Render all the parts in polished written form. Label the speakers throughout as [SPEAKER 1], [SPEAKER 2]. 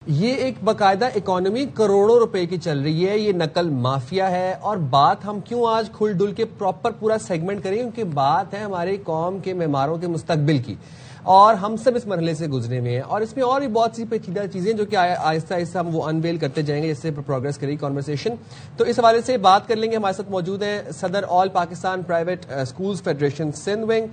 [SPEAKER 1] یہ ایک باقاعدہ اکانومی کروڑوں روپے کی چل رہی ہے، یہ نقل مافیا ہے. اور بات ہم کیوں آج کھل ڈل کے پراپر پورا سیگمنٹ کریں، کیونکہ بات ہے ہماری قوم کے معماروں کے مستقبل کی، اور ہم سب اس مرحلے سے گزرے ہوئے ہیں، اور اس میں اور بھی بہت سی پیچیدہ چیزیں جو کہ آہستہ آہستہ ہم وہ انویل کرتے جائیں گے جیسے پروگریس کرے گی کانورسیشن. تو اس حوالے سے بات کر لیں گے. ہمارے ساتھ موجود ہیں صدر all Pakistan private schools federation Sindh wing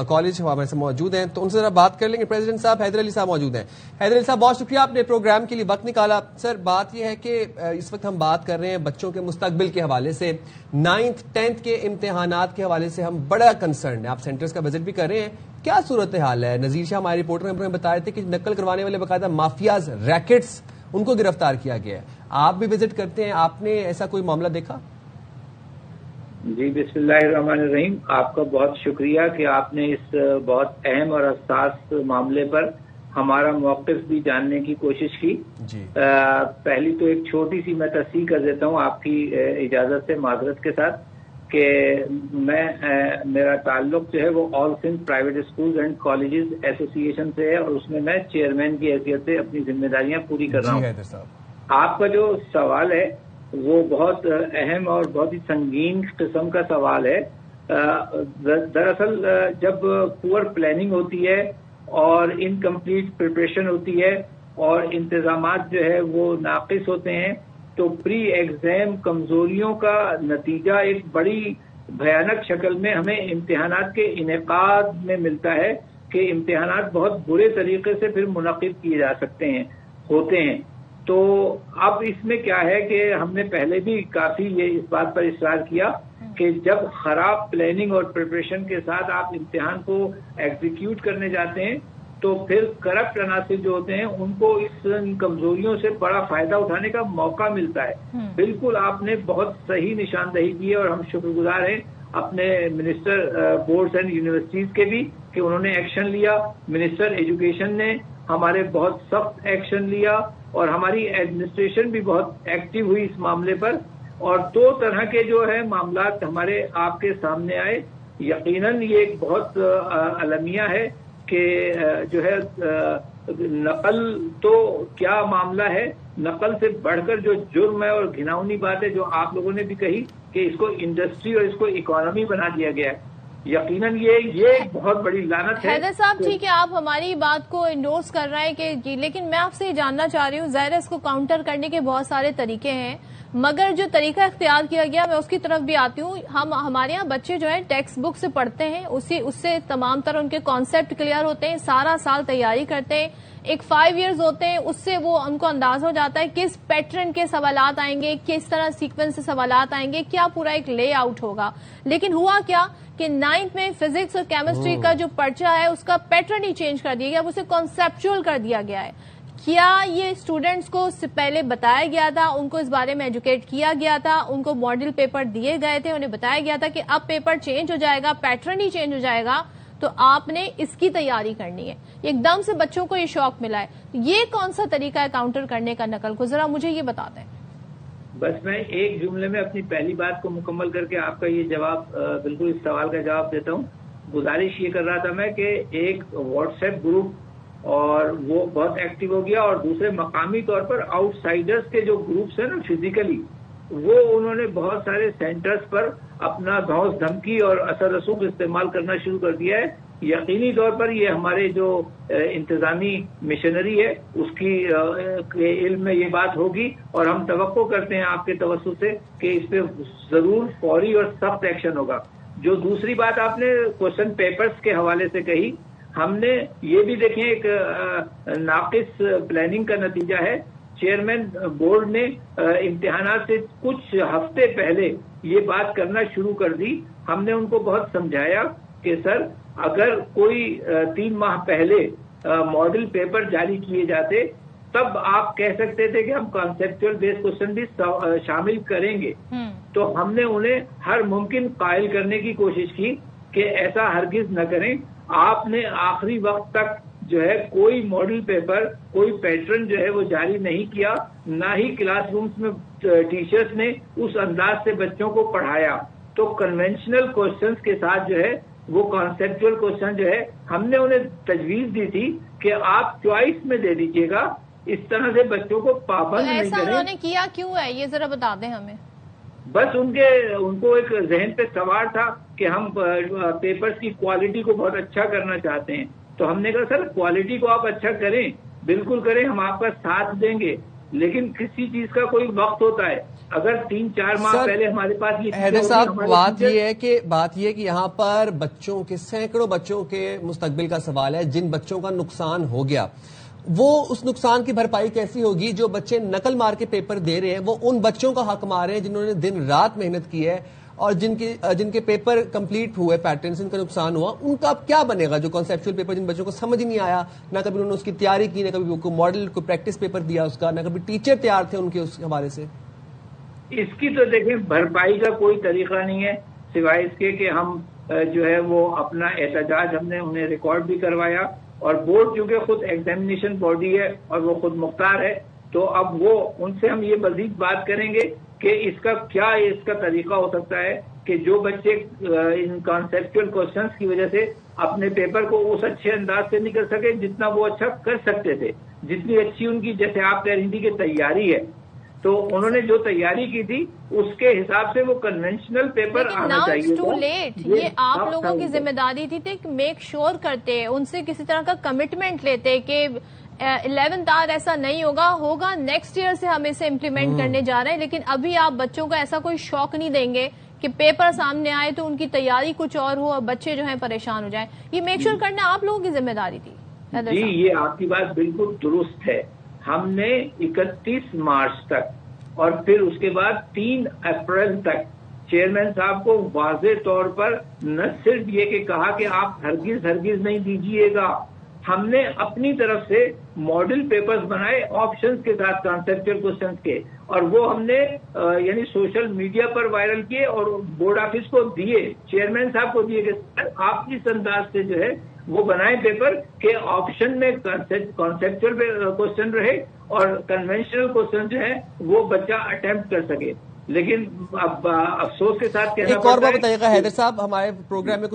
[SPEAKER 1] college ہمارے ساتھ موجود ہیں، تو ان سے ذرا بات کر لیں گے. پریزیڈنٹ صاحب حیدر علی صاحب موجود ہیں. حیدر علی صاحب بہت شکریہ، آپ نے پروگرام کے لیے وقت نکالا. سر بات یہ ہے کہ اس وقت ہم بات کر رہے ہیں بچوں کے مستقبل کے حوالے سے، 9th 10th کے امتحانات کے حوالے سے ہم بڑا کنسرن ہے. آپ سینٹرز کا وزٹ بھی کر رہے ہیں، کیا صورتحال ہے؟ نذیر شاہ ہمارے رپورٹر نے بتایا تھے کہ نقل کروانے والے باقاعدہ مافیاز، ریکٹس، ان کو گرفتار کیا گیا ہے. آپ بھی وزٹ کرتے ہیں، آپ نے ایسا کوئی معاملہ دیکھا؟
[SPEAKER 2] جی بسم اللہ الرحمن الرحیم. آپ کا بہت شکریہ کہ آپ نے اس بہت اہم اور حساس معاملے پر ہمارا موقف بھی جاننے کی کوشش کی.
[SPEAKER 1] جی
[SPEAKER 2] پہلی تو ایک چھوٹی سی میں تصحیح کر دیتا ہوں آپ کی اجازت سے، معذرت کے ساتھ، کہ میرا تعلق جو ہے وہ all Sindh private schools and colleges association سے ہے، اور اس میں میں چیئرمین کی حیثیت سے اپنی ذمہ داریاں پوری کر رہا ہوں. آپ کا جو سوال ہے وہ بہت اہم اور بہت ہی سنگین قسم کا سوال ہے. دراصل جب پور پلاننگ ہوتی ہے اور انکمپلیٹ پریپریشن ہوتی ہے اور انتظامات جو ہے وہ ناقص ہوتے ہیں، تو پری ایگزام کمزوریوں کا نتیجہ ایک بڑی بھیانک شکل میں ہمیں امتحانات کے انعقاد میں ملتا ہے کہ امتحانات بہت برے طریقے سے پھر منعقد کیے جا سکتے ہیں، ہوتے ہیں. تو اب اس میں کیا ہے کہ ہم نے پہلے بھی کافی یہ اس بات پر اصرار کیا کہ جب خراب پلاننگ اور پریپریشن کے ساتھ آپ امتحان کو ایگزیکیوٹ کرنے جاتے ہیں تو پھر کرپٹ عناصر جو ہوتے ہیں ان کو اس کمزوریوں سے بڑا فائدہ اٹھانے کا موقع ملتا ہے. بالکل آپ نے بہت صحیح نشاندہی کی ہے، اور ہم شکر گزار ہیں اپنے منسٹر بورڈز اینڈ یونیورسٹیز کے بھی کہ انہوں نے ایکشن لیا. منسٹر ایجوکیشن نے ہمارے بہت سخت ایکشن لیا، اور ہماری ایڈمنسٹریشن بھی بہت ایکٹیو ہوئی اس معاملے پر. اور دو طرح کے جو ہے معاملات ہمارے آپ کے سامنے آئے. یقیناً یہ ایک بہت المیہ ہے کہ جو ہے نقل تو کیا معاملہ ہے، نقل سے بڑھ کر جو جرم ہے اور گھناؤنی بات ہے جو آپ لوگوں نے بھی کہی کہ اس کو انڈسٹری اور اس کو اکانومی بنا دیا گیا ہے. یقیناً یہ ایک بہت بڑی لعنت ہے.
[SPEAKER 3] حیدر صاحب ٹھیک ہے، آپ ہماری بات کو انڈورس کر رہے ہیں کہ لیکن میں آپ سے یہ جاننا چاہ رہی ہوں، ظاہر ہے اس کو کاؤنٹر کرنے کے بہت سارے طریقے ہیں، مگر جو طریقہ اختیار کیا گیا میں اس کی طرف بھی آتی ہوں. ہمارے یہاں بچے جو ہیں ٹیکسٹ بک سے پڑھتے ہیں، اس سے تمام طرح ان کے کانسیپٹ کلیئر ہوتے ہیں، سارا سال تیاری کرتے ہیں، ایک 5 ایئرز ہوتے ہیں، اس سے وہ ان کو انداز ہو جاتا ہے کس پیٹرن کے سوالات آئیں گے، کس طرح سیکوینس سے سوالات آئیں گے، کیا پورا ایک لے آؤٹ ہوگا. لیکن ہوا کیا کہ 9th میں فزکس اور کیمسٹری کا جو پرچہ ہے اس کا پیٹرن ہی چینج کر دیا گیا، اسے کانسیپچول کر دیا گیا ہے. کیا یہ اسٹوڈنٹس کو اس سے پہلے بتایا گیا تھا، ان کو اس بارے میں ایجوکیٹ کیا گیا تھا، ان کو ماڈل پیپر دیے گئے تھے، انہیں بتایا گیا تھا کہ اب پیپر چینج ہو جائے گا، پیٹرن ہی چینج ہو جائے گا، تو آپ نے اس کی تیاری کرنی ہے. ایک دم سے بچوں کو یہ شوق ملا ہے. یہ کون سا طریقہ ہے کاؤنٹر کرنے کا نقل کو؟ ذرا مجھے یہ بتا دیں.
[SPEAKER 2] بس میں ایک جملے میں اپنی پہلی بات کو مکمل کر کے آپ کا یہ جواب، بالکل اس سوال کا جواب دیتا ہوں. گزارش یہ کر رہا تھا میں کہ ایک واٹس ایپ گروپ اور وہ بہت ایکٹیو ہو گیا، اور دوسرے مقامی طور پر آؤٹ سائڈرز کے جو گروپس ہیں نا فزیکلی، وہ انہوں نے بہت سارے سینٹرز پر اپنا دھوس دھمکی اور اثر رسوخ استعمال کرنا شروع کر دیا ہے. یقینی طور پر یہ ہمارے جو انتظامی مشنری ہے اس کی علم میں یہ بات ہوگی، اور ہم توقع کرتے ہیں آپ کے توسط سے کہ اس پہ ضرور فوری اور سخت ایکشن ہوگا. جو دوسری بات آپ نے کوشچن پیپرز کے حوالے سے کہی، ہم نے یہ بھی دیکھیں ایک ناقص پلاننگ کا نتیجہ ہے. چیئرمین بورڈ نے امتحانات سے کچھ ہفتے پہلے یہ بات کرنا شروع کر دی. ہم نے ان کو بہت سمجھایا کہ سر اگر کوئی 3 ماہ پہلے ماڈل پیپر جاری کیے جاتے تب آپ کہہ سکتے تھے کہ ہم کانسیپچل بیس کوشچن بھی شامل کریں گے. تو ہم نے انہیں ہر ممکن قائل کرنے کی کوشش کی کہ ایسا ہرگز نہ کریں. آپ نے آخری وقت تک جو ہے کوئی ماڈل پیپر، کوئی پیٹرن جو ہے وہ جاری نہیں کیا، نہ ہی کلاس رومز میں ٹیچرز نے اس انداز سے بچوں کو پڑھایا. تو کنونشنل کوشچنز کے ساتھ جو ہے وہ کانسیپچل کوشچن جو ہے ہم نے انہیں تجویز دی تھی کہ آپ چوائس میں دے دیجیے گا اس طرح سے بچوں کو پابند نہیں
[SPEAKER 3] ایسا
[SPEAKER 2] کریں.
[SPEAKER 3] انہوں نے کیا کیوں ہے یہ ذرا بتا دیں ہمیں.
[SPEAKER 2] بس ان کو ایک ذہن پہ سوار تھا کہ ہم پیپرز کی کوالٹی کو بہت اچھا کرنا چاہتے ہیں. تو ہم نے کہا سر کوالٹی کو آپ اچھا کریں، بالکل کریں، ہم آپ کا ساتھ دیں گے، لیکن کسی چیز کا کوئی وقت ہوتا ہے. اگر 3-4 ماہ پہلے ہمارے پاس یہ
[SPEAKER 1] حیدر صاحب بات یہ ہے کہ یہاں پر بچوں کے سینکڑوں بچوں کے مستقبل کا سوال ہے. جن بچوں کا نقصان ہو گیا وہ اس نقصان کی بھرپائی کیسی ہوگی؟ جو بچے نقل مار کے پیپر دے رہے ہیں وہ ان بچوں کا حق مار رہے ہیں جنہوں نے دن رات محنت کی ہے اور جن کے پیپر کمپلیٹ ہوئے پیٹرن سے ان کا نقصان ہوا. ان کا اب کیا بنے گا؟ جو کنسیپچل پیپر جن بچوں کو سمجھ نہیں آیا، نہ کبھی انہوں نے اس کی تیاری کی، نہ کبھی کوئی ماڈل کوئی پریکٹس پیپر دیا اس کا، نہ کبھی ٹیچر تیار تھے ان کے اس حوالے سے.
[SPEAKER 2] اس کی تو دیکھیں بھرپائی کا کوئی طریقہ نہیں ہے سوائے اس کے کہ ہم جو ہے وہ اپنا احتجاج ہم نے انہیں ریکارڈ بھی کروایا، اور بورڈ چونکہ خود ایگزامینیشن باڈی ہے اور وہ خود مختار ہے، تو اب وہ ان سے ہم یہ مزید بات کریں گے کہ اس کا طریقہ ہو سکتا ہے کہ جو بچے ان کانسیپچل کوشچنس کی وجہ سے اپنے پیپر کو اس اچھے انداز سے نہیں کر سکے جتنا وہ اچھا کر سکتے تھے، جتنی اچھی ان کی جیسے آپ کہہ رہی تھی کہ تیاری ہے، تو انہوں نے جو تیاری کی تھی اس کے حساب سے وہ کنونشنل پیپر آنا چاہیے.
[SPEAKER 3] Too late. یہ آپ لوگوں کی ذمہ داری تھی کہ میک شور کرتے، ان سے کسی طرح کا کمٹمنٹ لیتے کہ 11th آر ایسا نہیں ہوگا نیکسٹ ایئر سے ہم اسے امپلیمنٹ کرنے جا رہے ہیں. لیکن ابھی آپ بچوں کو ایسا کوئی شوق نہیں دیں گے کہ پیپر سامنے آئے تو ان کی تیاری کچھ اور ہو اور بچے جو ہیں پریشان ہو جائیں. یہ میک شور کرنا آپ لوگوں کی ذمہ داری تھی.
[SPEAKER 2] جی یہ آپ کی بات بالکل درست ہے. ہم نے 31 مارچ تک اور پھر اس کے بعد 3 اپریل تک چیئرمین صاحب کو واضح طور پر نہ صرف یہ کہ کہا کہ آپ ہرگز نہیں دیجیے گا، ہم نے اپنی طرف سے ماڈل پیپرز بنائے آپشنز کے ساتھ کانسیپچل کوشچنز کے، اور وہ ہم نے یعنی سوشل میڈیا پر وائرل کیے اور بورڈ آفس کو دیے، چیئرمین صاحب کو دیے کہ آپ اس انداز سے جو ہے وہ بنائے پیپر کہ آپشن میں کانسیپچل کوشچن رہے اور کنونشنل کوشچن جو ہے وہ بچہ اٹیمپٹ کر سکے. لیکن اب افسوس کے ساتھ کہنا
[SPEAKER 1] ایک اور بات بتائیے گا حیدر صاحب، ہمارے پروگرام میں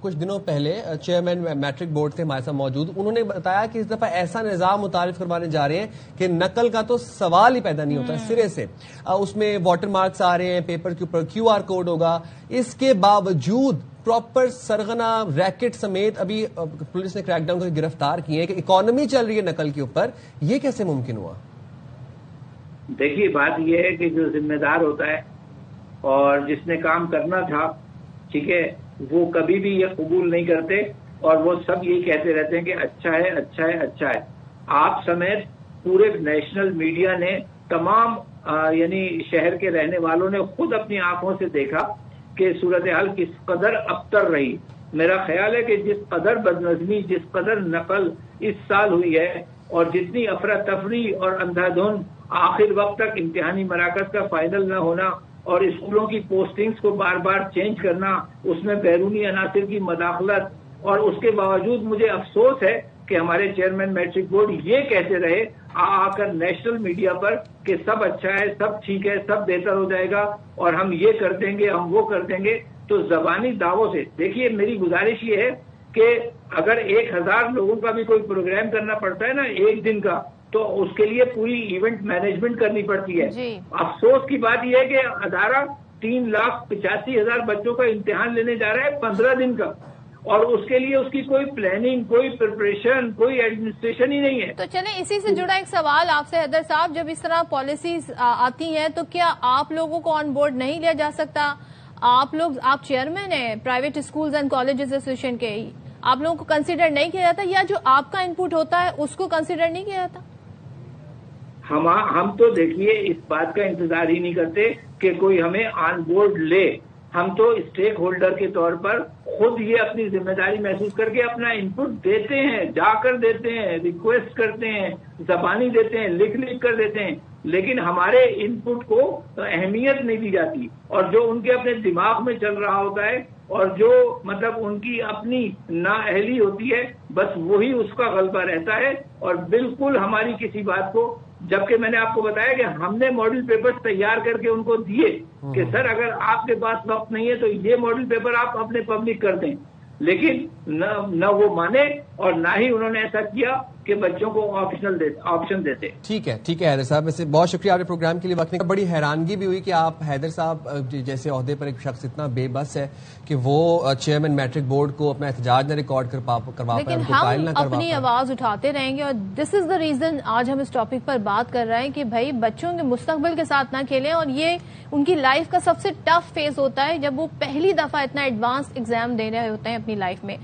[SPEAKER 1] کچھ دنوں پہلے چیئرمین میٹرک بورڈ تھے ہمارے ساتھ موجود، انہوں نے بتایا کہ اس دفعہ ایسا نظام متعارف کروانے جا رہے ہیں کہ نقل کا تو سوال ہی پیدا نہیں ہوتا سرے سے. اس میں واٹر مارکس آ رہے ہیں، پیپر کے اوپر QR کوڈ ہوگا. اس کے باوجود پراپر سرغنہ ریکٹ سمیت ابھی پولیس نے کریک ڈاؤن کر کے گرفتار کیے ہیں کہ اکانومی چل رہی ہے نقل کے اوپر. یہ کیسے ممکن ہوا؟
[SPEAKER 2] دیکھیے بات یہ ہے کہ جو ذمہ دار ہوتا ہے اور جس نے کام کرنا تھا، ٹھیک ہے، وہ کبھی بھی یہ قبول نہیں کرتے اور وہ سب یہی کہتے رہتے ہیں کہ اچھا ہے اچھا ہے اچھا ہے. آپ سمیت پورے نیشنل میڈیا نے، تمام یعنی شہر کے رہنے والوں نے خود اپنی آنکھوں سے دیکھا کہ صورتحال کس قدر ابتر رہی. میرا خیال ہے کہ جس قدر بدنظمی، جس قدر نقل اس سال ہوئی ہے اور جتنی افراتفری اور اندھا دھند آخر وقت تک امتحانی مراکز کا فائنل نہ ہونا اور اسکولوں کی پوسٹنگز کو بار بار چینج کرنا، اس میں بیرونی عناصر کی مداخلت، اور اس کے باوجود مجھے افسوس ہے کہ ہمارے چیئرمین میٹرک بورڈ یہ کہتے رہے آ کر نیشنل میڈیا پر کہ سب اچھا ہے، سب ٹھیک ہے، سب بہتر ہو جائے گا اور ہم یہ کر دیں گے، ہم وہ کر دیں گے. تو زبانی دعووں سے دیکھیے، میری گزارش یہ ہے کہ اگر 1000 لوگوں کا بھی کوئی پروگرام کرنا پڑتا ہے نا ایک دن کا، تو اس کے لیے پوری ایونٹ مینجمنٹ کرنی پڑتی ہے. افسوس کی بات یہ ہے کہ ادارہ 3,85,000 بچوں کا امتحان لینے جا رہا ہے 15 دن کا، اور اس کے لیے اس کی کوئی پلاننگ، کوئی پریپریشن، کوئی ایڈمنسٹریشن ہی نہیں ہے.
[SPEAKER 3] تو چلیں اسی سے جڑا ایک سوال آپ سے حیدر صاحب، جب اس طرح پالیسیز آتی ہیں تو کیا آپ لوگوں کو آن بورڈ نہیں لیا جا سکتا؟ آپ چیئرمین ہیں private schools and colleges association کے، آپ لوگوں کو کنسیڈر نہیں کیا جاتا، یا جو آپ کا ان پٹ ہوتا ہے اس کو کنسیڈر نہیں کیا جاتا؟
[SPEAKER 2] ہم تو دیکھیے اس بات کا انتظار ہی نہیں کرتے کہ کوئی ہمیں آن بورڈ لے. ہم تو اسٹیک ہولڈر کے طور پر خود یہ اپنی ذمہ داری محسوس کر کے اپنا ان پٹ دیتے ہیں، جا کر دیتے ہیں، ریکویسٹ کرتے ہیں، زبانی دیتے ہیں، لکھ کر دیتے ہیں، لیکن ہمارے ان پٹ کو اہمیت نہیں دی جاتی. اور جو ان کے اپنے دماغ میں چل رہا ہوتا ہے اور جو مطلب ان کی اپنی نااہلی ہوتی ہے، بس وہی اس کا غلبہ رہتا ہے. اور بالکل ہماری کسی بات کو، جبکہ میں نے آپ کو بتایا کہ ہم نے ماڈل پیپر تیار کر کے ان کو دیے کہ سر اگر آپ کے پاس وقت نہیں ہے تو یہ ماڈل پیپر آپ اپنے پبلک کر دیں، لیکن نہ وہ مانے اور نہ ہی انہوں نے ایسا کیا. کہ بچوں کو آپشن دیتے.
[SPEAKER 1] ٹھیک ہے حیدر صاحب، ویسے بہت شکریہ آپ نے پروگرام کے لیے وقت نکالا. بڑی حیرانگی بھی ہوئی کہ آپ حیدر صاحب جیسے عہدے پر ایک شخص اتنا بے بس ہے کہ وہ چیئرمین میٹرک بورڈ کو اپنا احتجاج نہ ریکارڈ کروا پائے،
[SPEAKER 3] لیکن ہم اپنی آواز اٹھاتے رہیں گے. اور دس از دا ریزن آج ہم اس ٹاپک پر بات کر رہے ہیں کہ بھائی بچوں کے مستقبل کے ساتھ نہ کھیلیں. اور یہ ان کی لائف کا سب سے ٹف فیز ہوتا ہے جب وہ پہلی دفعہ اتنا ایڈوانس ایگزام دے رہے ہوتے ہیں اپنی لائف میں.